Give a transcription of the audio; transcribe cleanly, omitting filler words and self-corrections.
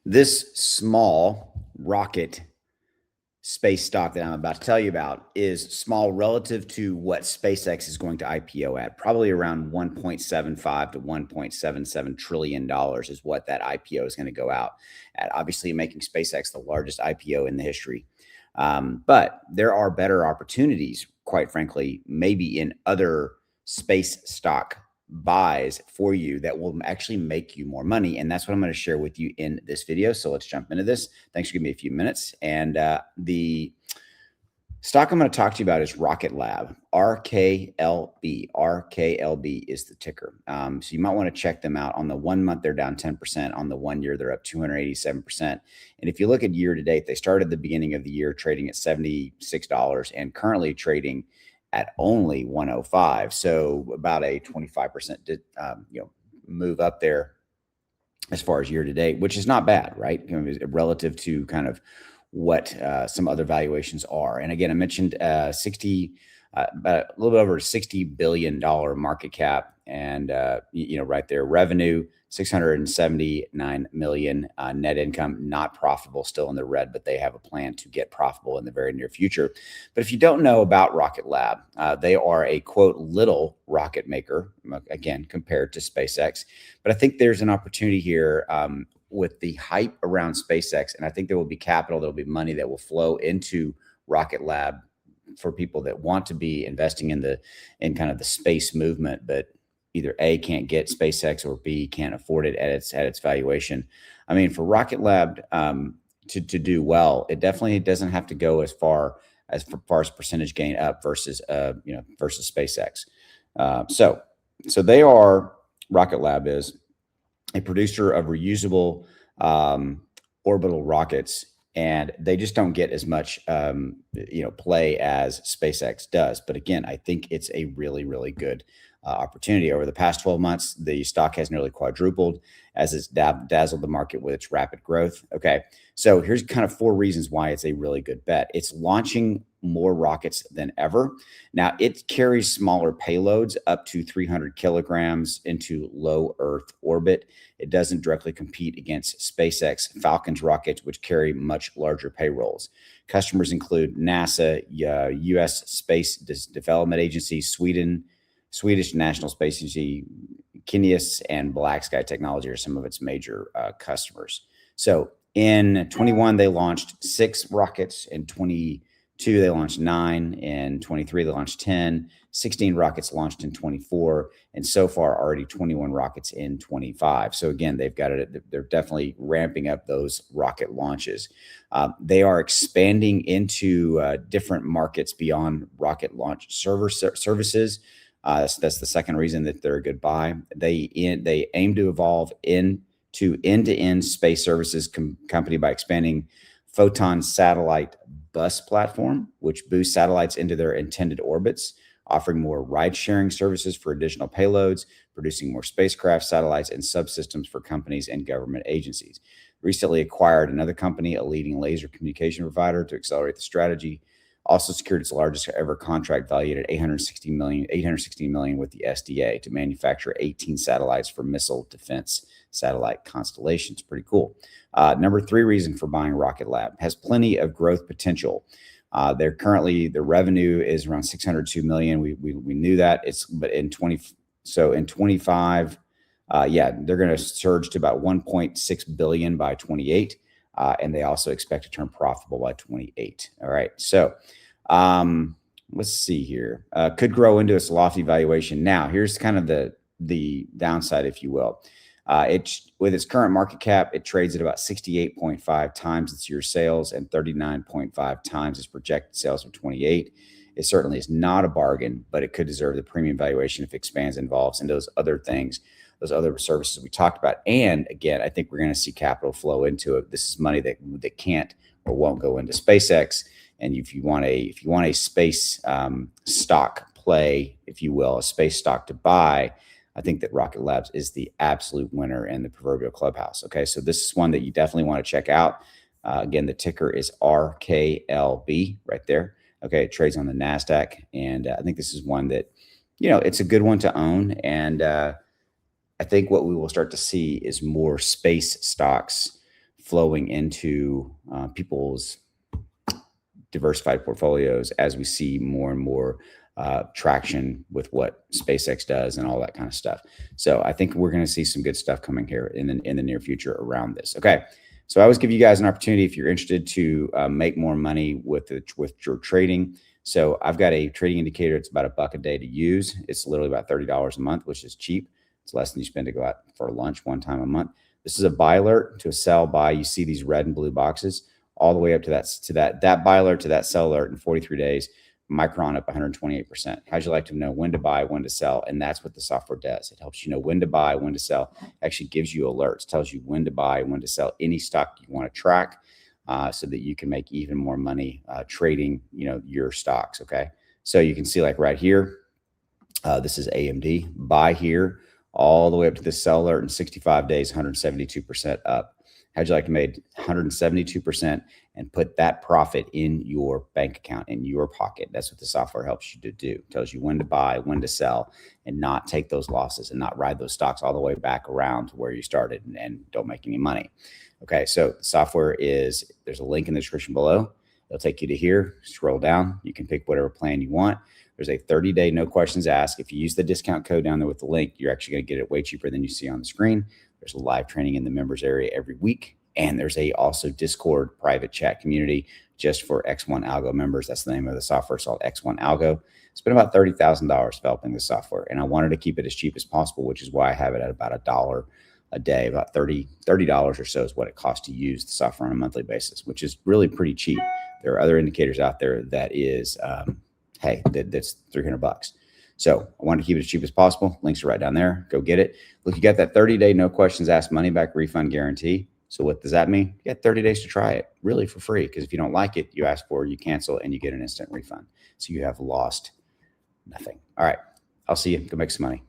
This small rocket space stock that I'm about to tell you about is small relative to what SpaceX is going to IPO at. Probably around 1.75 to 1.77 trillion dollars is what that IPO is going to go out at. Obviously, making SpaceX the largest IPO in the history. But there are better opportunities, quite frankly, maybe in other space stock buys for you that will actually make you more money. And that's what I'm going to share with you in this video. So let's jump into this. Thanks for giving me a few minutes. And the stock I'm going to talk to you about is Rocket Lab, RKLB. RKLB is the ticker. So you might want to check them out. On the 1 month, they're down 10%. On the 1 year, they're up 287%. And if you look at year to date, they started the beginning of the year trading at $76 and currently trading at only 105. So about a 25% move up there as far as year to date, which is not bad, right? Relative to kind of what some other valuations are. And again, I mentioned about a little bit over $60 billion market cap, and right there, revenue 679 million, net income not profitable, still in the red, but they have a plan to get profitable in the very near future. But if you don't know about Rocket Lab, they are a quote little rocket maker, again compared to SpaceX. But I think there's an opportunity here. With the hype around SpaceX, and I think there will be capital, there will be money that will flow into Rocket Lab for people that want to be investing in kind of the space movement, but either A, can't get SpaceX, or B, can't afford it at its valuation. I mean, for Rocket Lab to do well, it definitely doesn't have to go as far as percentage gain up versus versus SpaceX. So they are Rocket Lab is a producer of reusable orbital rockets, and they just don't get as much play as SpaceX does. But again, I think it's a really, really good opportunity. Over the past 12 months, the stock has nearly quadrupled as it's dazzled the market with its rapid growth. Okay, so here's kind of 4 reasons why it's a really good bet. It's launching more rockets than ever. Now, it carries smaller payloads up to 300 kilograms into low Earth orbit. It doesn't directly compete against SpaceX Falcon's rockets, which carry much larger payrolls. Customers include NASA, U.S. Space Development Agency, Swedish National Space Agency, Kineas, and Black Sky Technology are some of its major customers. So in 21, they launched 6 rockets. In 22, they launched 9. In 23, they launched 10. 16 rockets launched in 24, and so far already 21 rockets in 25. So again, they've got it. They're definitely ramping up those rocket launches. They are expanding into different markets beyond rocket launch services. That's the second reason that they're a good buy. They aim to evolve into end-to-end space services company by expanding Photon satellite bus platform, which boosts satellites into their intended orbits, offering more ride-sharing services for additional payloads, producing more spacecraft, satellites, and subsystems for companies and government agencies. Recently acquired another company, a leading laser communication provider, to accelerate the strategy. Also secured its largest ever contract valued at $860 million with the SDA to manufacture 18 satellites for missile defense satellite constellations. Pretty cool. Number 3 reason for buying Rocket Lab: has plenty of growth potential. Their revenue is around 602 million. We knew that. But in 25, they're going to surge to about 1.6 billion by 28. And they also expect to turn profitable by 28. All right. So let's see here. Could grow into its lofty valuation. Now, here's kind of the downside, if you will. With its current market cap, it trades at about 68.5 times its year sales and 39.5 times its projected sales of 28. It certainly is not a bargain, but it could deserve the premium valuation if it expands and involves in those other things, those other services we talked about. And again, I think we're going to see capital flow into it. This is money that can't or won't go into SpaceX. And if you want a space stock play, if you will, a space stock to buy, I think that Rocket Labs is the absolute winner in the proverbial clubhouse. Okay, so this is one that you definitely want to check out. Again, the ticker is RKLB right there. Okay, it trades on the NASDAQ. And I think this is one that, it's a good one to own. And I think what we will start to see is more space stocks flowing into people's diversified portfolios as we see more and more traction with what SpaceX does and all that kind of stuff. So I think we're going to see some good stuff coming here in the near future around this. Okay. So I always give you guys an opportunity if you're interested to make more money with your trading. So I've got a trading indicator. It's about $1 a day to use. It's literally about $30 a month, which is cheap. It's less than you spend to go out for lunch one time a month. This is a buy alert to a sell buy. You see these red and blue boxes all the way up to that buy alert to that sell alert in 43 days. Micron up 128%. How'd you like to know when to buy, when to sell? And that's what the software does. It helps you know when to buy, when to sell. It actually gives you alerts, tells you when to buy, when to sell any stock you want to track, so that you can make even more money trading, your stocks. Okay. So you can see like right here, this is AMD, buy here all the way up to the sell alert in 65 days, 172% up. How'd you like to make 172% and put that profit in your bank account, in your pocket? That's what the software helps you to do. It tells you when to buy, when to sell, and not take those losses and not ride those stocks all the way back around to where you started and don't make any money. Okay, so the software there's a link in the description below. It'll take you to here. Scroll down. You can pick whatever plan you want. There's a 30-day no questions asked. If you use the discount code down there with the link, you're actually going to get it way cheaper than you see on the screen. There's a live training in the members area every week. And there's also Discord private chat community just for X1 Algo members. That's the name of the software. It's called X1 Algo. Spent about $30,000 developing this software. And I wanted to keep it as cheap as possible, which is why I have it at about $1 a day. About $30 or so is what it costs to use the software on a monthly basis, which is really pretty cheap. There are other indicators out there that is, that's $300. So I wanted to keep it as cheap as possible. Links are right down there. Go get it. Look, you got that 30-day no questions asked money back refund guarantee. So what does that mean? You got 30 days to try it, really for free. Because if you don't like it, you ask for it, you cancel, and you get an instant refund. So you have lost nothing. All right. I'll see you. Go make some money.